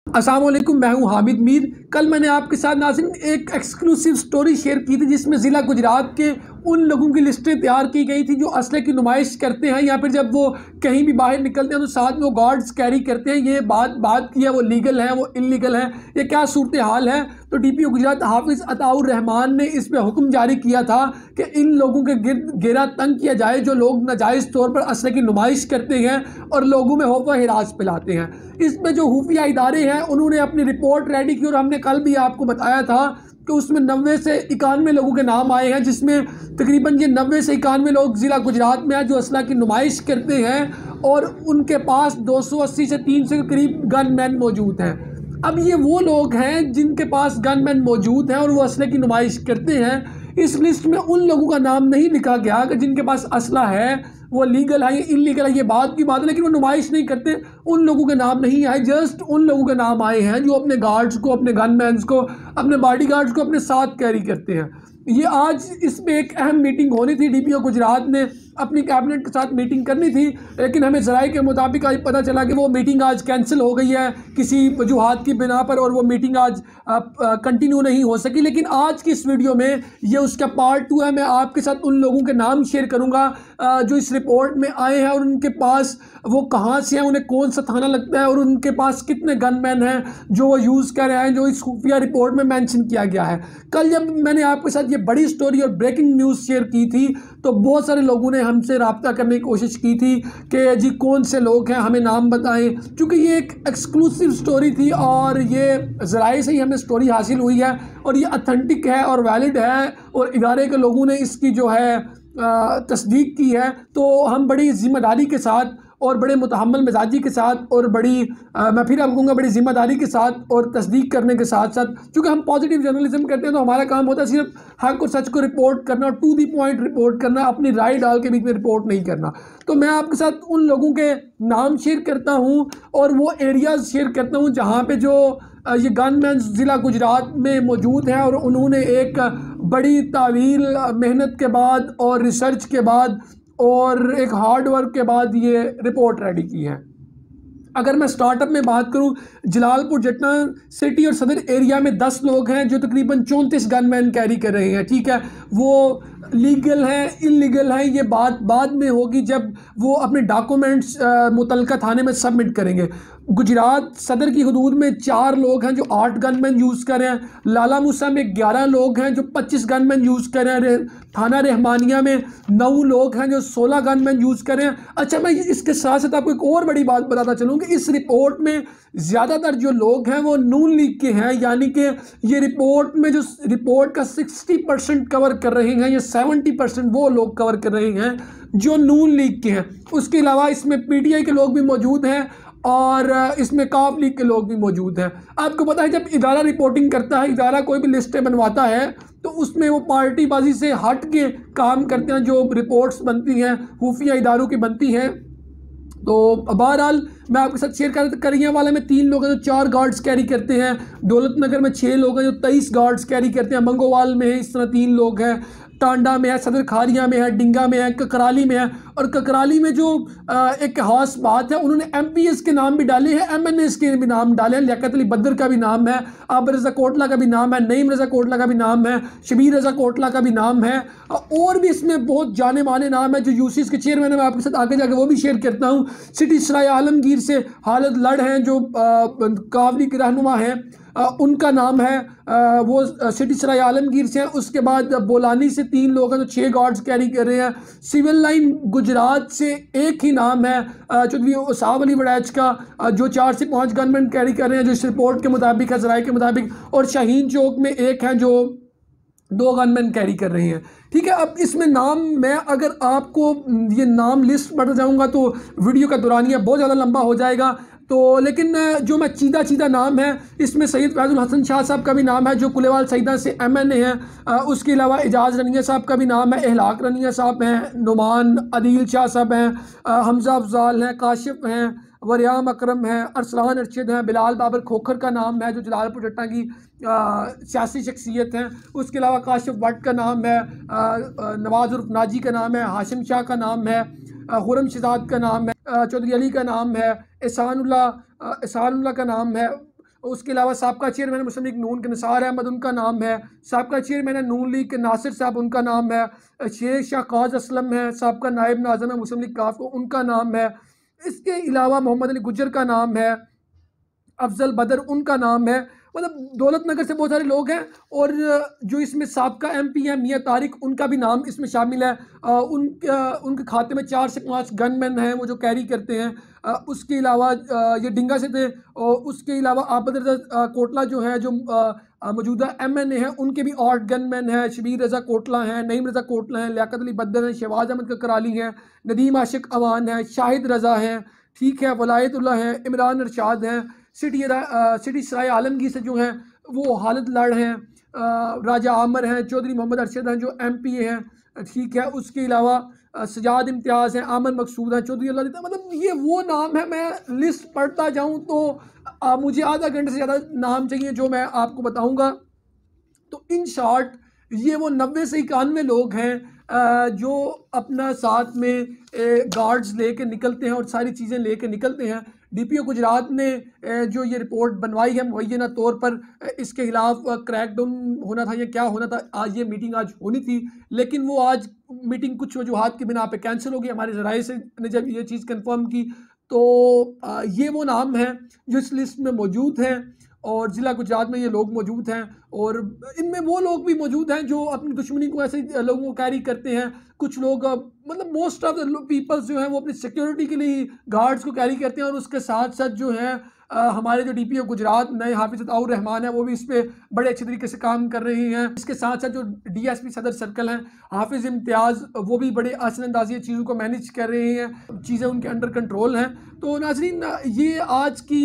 अस्सलाम वालेकुम, मैं हूं हामिद मीर। कल मैंने आपके साथ नाज़रीन एक एक्सक्लूसिव स्टोरी शेयर की थी जिसमें ज़िला गुजरात के उन लोगों की लिस्टें तैयार की गई थी जो असले की नुमाइश करते हैं या फिर जब वो कहीं भी बाहर निकलते हैं तो साथ में वो गार्ड्स कैरी करते हैं। ये बात की है, वो लीगल है, वो इलीगल है, ये क्या सूरत हाल है। तो डीपीओ गुजरात हाफिज़ अताउर रहमान ने इस पर हुक्म जारी किया था कि इन लोगों के गिर्द घेरा तंग किया जाए जो लोग नाजायज़ तौर पर असले की नुमाइश करते हैं और लोगों में खौफ व हिरास फैलाते हैं। इसमें जो खुफिया इदारे हैं उन्होंने अपनी रिपोर्ट रेडी की और हमने कल भी आपको बताया था कि उसमें 90 से 91 लोगों के नाम आए हैं, जिसमें तकरीबन ये 90 से 91 लोग ज़िला गुजरात में हैं जो असला की नुमाइश करते हैं और उनके पास 280 से 300 के करीब गन मैन मौजूद हैं। अब ये वो लोग हैं जिनके पास गन मैन मौजूद हैं और वो असले की नुमाइश करते हैं। इस लिस्ट में उन लोगों का नाम नहीं लिखा गया कि जिनके पास असला है, वो लीगल है या इलीगल है, ये बात की बात है, लेकिन वो नुमाइश नहीं करते। उन लोगों के नाम नहीं आए, जस्ट उन लोगों के नाम आए हैं जो अपने गार्ड्स को, अपने गनमैन्स को, अपने बॉडी गार्ड्स को अपने साथ कैरी करते हैं। ये आज इसमें एक अहम मीटिंग होनी थी, डीपीओ गुजरात ने अपनी कैबिनेट के साथ मीटिंग करनी थी, लेकिन हमें ज़राए के मुताबिक आज पता चला कि वो मीटिंग आज कैंसिल हो गई है किसी वजूहात की बिना पर और वो मीटिंग आज कंटिन्यू नहीं हो सकी। लेकिन आज की इस वीडियो में ये उसका पार्ट 2 है। मैं आपके साथ उन लोगों के नाम शेयर करूँगा जो इस रिपोर्ट में आए हैं और उनके पास वो कहाँ से हैं, उन्हें कौन सा थाना लगता है और उनके पास कितने गनमैन हैं जो वो यूज़ कर रहे हैं, जो इस खुफिया रिपोर्ट में मेंशन किया गया है। कल जब मैंने आपके साथ ये बड़ी स्टोरी और ब्रेकिंग न्यूज़ शेयर की थी तो बहुत सारे लोगों ने हमसे रब्ता करने की कोशिश की थी कि जी कौन से लोग हैं, हमें नाम बताएं, क्योंकि ये एक एक्सक्लूसिव स्टोरी थी और ये ज़राए से ही हमें स्टोरी हासिल हुई है और ये अथेंटिक है और वैलिड है और इदारे के लोगों ने इसकी जो है तस्दीक की है। तो हम बड़ी ज़िम्मेदारी के साथ और बड़े मुतहम्मल मिजाजी के साथ और बड़ी मैं फिर आपको कहूँगा बड़ी ज़िम्मेदारी के साथ और तस्दीक करने के साथ साथ, क्योंकि हम पॉजिटिव जर्नलिज्म करते हैं तो हमारा काम होता है सिर्फ हक़ और सच को रिपोर्ट करना और टू दी पॉइंट रिपोर्ट करना, अपनी राय डाल के बीच में रिपोर्ट नहीं करना। तो मैं आपके साथ उन लोगों के नाम शेयर करता हूँ और वो एरियाज़ शेयर करता हूँ जहाँ पर जो ये गनमैन ज़िला गुजरात में मौजूद हैं और उन्होंने एक बड़ी तावील मेहनत के बाद और रिसर्च के बाद और एक हार्ड वर्क के बाद ये रिपोर्ट रेडी की है। अगर मैं स्टार्टअप में बात करूं, जलालपुर जटना सिटी और सदर एरिया में 10 लोग हैं जो तकरीबन 34 गनमैन कैरी कर रहे हैं। ठीक है, वो लीगल है इलीगल है ये बात बाद में होगी जब वो अपने डॉक्यूमेंट्स मुतलका थाने में सबमिट करेंगे। गुजरात सदर की हदूद में 4 लोग हैं जो 8 गनमैन यूज़ कर रहे हैं। लाला मूसा में 11 लोग हैं जो 25 गनमैन यूज़ कर रहे हैं। थाना रहमानिया में 9 लोग हैं जो 16 गनमैन यूज़ कर रहे हैं। अच्छा, मैं इसके साथ साथ आपको एक और बड़ी बात बताता चलूँ कि इस रिपोर्ट में ज़्यादातर जो लोग हैं वो नून लीग के हैं, यानी कि ये रिपोर्ट में जो रिपोर्ट का 60% कवर कर रहे हैं या 70% वो लोग कवर कर रहे हैं जो नून लीग के हैं। उसके अलावा इसमें पीटीआई के लोग भी मौजूद हैं और इसमें काफ लीग के लोग भी मौजूद हैं। आपको पता है जब इदारा रिपोर्टिंग करता है, इदारा कोई भी लिस्टें बनवाता है तो उसमें वो पार्टीबाजी से हट के काम करते हैं। जो रिपोर्ट्स बनती हैं खुफिया इदारों की बनती हैं। तो बहरहाल मैं आपके साथ शेयर करिए वाले में 3 लोग हैं जो 4 गार्ड्स कैरी करते हैं। दौलत नगर में 6 लोग हैं जो 23 गार्ड्स कैरी करते हैं। मंगोवाल में है इस तरह 3 लोग हैं। टांडा में है, सदर खारिया में है, डिंगा में है, ककराली में है। और ककराली में जो एक खास बात है, उन्होंने एमपीएस के नाम भी डाले हैं, एमएनएस के भी नाम डाले हैं। लियाकत अली बद्र का भी नाम है, आबिद रज़ा कोटला का भी नाम है, नईम रज़ा कोटला का भी नाम है, शबीर रज़ा कोटला का भी नाम है और भी इसमें बहुत जाने माने नाम है। जो यूसीस के चेयरमैन है मैं आपके साथ आगे जाके वो भी शेयर करता हूँ। सिटी सराय आलमगीर से हालत लड़ हैं जो कावली के रहनुमा हैं, उनका नाम है, वो सिटी सराय आलमगीर से हैं। उसके बाद बोलानी से 3 लोग हैं जो 6 गार्ड्स कैरी कर रहे हैं। सिविल लाइन गुजरात से एक ही नाम है चौधरी साहब अली वड़ैच का जो 4 से 5 गनमैन कैरी कर रहे हैं जो इस रिपोर्ट के मुताबिक है, ज़राए के मुताबिक। और शाहीन चौक में एक है जो 2 गनमैन कैरी कर रहे हैं। ठीक है, अब इसमें नाम मैं अगर आपको ये नाम लिस्ट बढ़ जाऊंगा तो वीडियो का दौरानिया बहुत ज़्यादा लंबा हो जाएगा। तो लेकिन जो मैं चीदा नाम है इसमें सैयद फैजुल हसन शाह साहब का भी नाम है जो कुलेवाल सईदा से एमएनए हैं। उसके अलावा एजाज रनिया साहब का भी नाम है, एहलाक रनिया साहब हैं, नुमान अदील शाह साहब हैं, हमजा अफजाल हैं, काशिफ हैं, वरियाम अकरम है, अरसलान अरशद हैं, बिलाल बाबर खोखर का नाम है जो जलालपुर जट्टा की सियासी शख्सियत हैं। उसके अलावा काशिफ भट्ट का नाम है, नवाज उर्फ नाजी का नाम है, हाशिम शाह का नाम है, खुरम शहजाद का नाम है, चौधरी अली का नाम है, एहसानुल्लाह का नाम है, उसके अलावा साबका चेयरमैन मुस्लिम लीग नून के निसार अहमद, उनका नाम है। साबका चेयरमैन नून लीग के नासिर साहब, उनका नाम है। शेर शाह काज असलम है, साबका नायब नाज़िम है मुस्लिम लीग काफ को, उनका नाम है। इसके अलावा मोहम्मद अली गुज्जर का नाम है, अफजल बदर उनका नाम है। मतलब दौलत नगर से बहुत सारे लोग हैं। और जो इसमें साबका एमपी हैं मियां तारिक, उनका भी नाम इसमें शामिल है। उनके खाते में 4 से 5 गनमैन हैं वो जो कैरी करते हैं। उसके अलावा ये डिंगा से थे। और उसके अलावा आबद रजा कोटला जो है, जो मौजूदा एमएनए हैं, उनके भी 8 गनमैन हैं। शबीर रजा कोटला हैं, नईम रजा कोटला हैं, लियाकत अली बद्दर हैं, शहबाज अहमद कराली हैं, नदीम आशिक अवान है, शाहिद रजा हैं, ठीक है, वलायतुल्लाह हैं, इमरान अरशाद हैं। सिटी सराय आलमगीर से जो हैं वो हालिद लड़ हैं, राजा आमर हैं, चौधरी मोहम्मद अरशद हैं जो एमपी हैं, ठीक है। उसके अलावा सजाद इम्तियाज़ हैं, आमन मकसूद हैं, चौधरी अल्लाह देता। मतलब ये वो नाम है, मैं लिस्ट पढ़ता जाऊँ तो मुझे आधा घंटे से ज़्यादा नाम चाहिए जो मैं आपको बताऊँगा। तो इन शॉर्ट ये वो 90 से 91 लोग हैं जो अपना साथ में गार्ड्स लेके निकलते हैं और सारी चीज़ें लेके निकलते हैं। डीपीओ गुजरात ने जो ये रिपोर्ट बनवाई है मुबैना तौर पर इसके खिलाफ क्रैकडाउन होना था या क्या होना था, आज ये मीटिंग आज होनी थी, लेकिन वो आज मीटिंग कुछ वजूहात की बिना पे कैंसिल हो गई। हमारे ज़राए से ने जब ये चीज़ कंफर्म की तो ये वो नाम हैं जो इस लिस्ट में मौजूद हैं और ज़िला गुजरात में ये लोग मौजूद हैं। और इनमें वो लोग भी मौजूद हैं जो अपनी दुश्मनी को ऐसे लोगों को कैरी करते हैं। कुछ लोग मतलब मोस्ट ऑफ द पीपल्स जो हैं वो अपनी सिक्योरिटी के लिए गार्ड्स को कैरी करते हैं। और उसके साथ साथ जो है हमारे जो डीपीओ गुजरात नए हाफिज अताउर रहमान है वो भी इस पर बड़े अच्छे तरीके से काम कर रहे हैं। इसके साथ साथ जो डीएसपी सदर सर्कल हैं हाफिज इम्तियाज़, वो भी बड़े आसन अंदाजी चीज़ों को मैनेज कर रहे हैं, चीज़ें उनके अंडर कंट्रोल हैं। तो नाजरीन ये आज की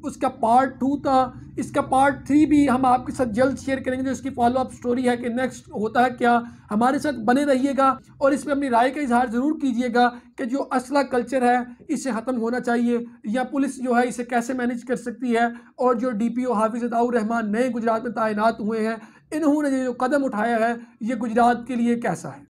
उसका पार्ट 2 था। इसका पार्ट 3 भी हम आपके साथ जल्द शेयर करेंगे जो इसकी फॉलो अप स्टोरी है कि नेक्स्ट होता है क्या। हमारे साथ बने रहिएगा और इसमें अपनी राय का इजहार ज़रूर कीजिएगा कि जो असला कल्चर है इसे ख़त्म होना चाहिए या पुलिस जो है इसे कैसे मैनेज कर सकती है। और जो डीपीओ हाफिज अताउर रहमान नए गुजरात में तैनात हुए हैं, इन्होंने जो कदम उठाया है ये गुजरात के लिए कैसा है।